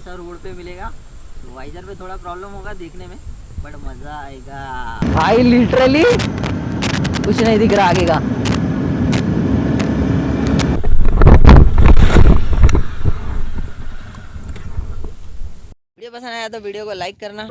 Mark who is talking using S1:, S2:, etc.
S1: ऐसा रोड पे मिलेगा। तो वाइजर पे थोड़ा प्रॉब्लम होगा देखने में, बट मजा आएगा भाई। लिटरली कुछ नहीं दिख रहा आगे का। वीडियो पसंद आया तो वीडियो को लाइक करना।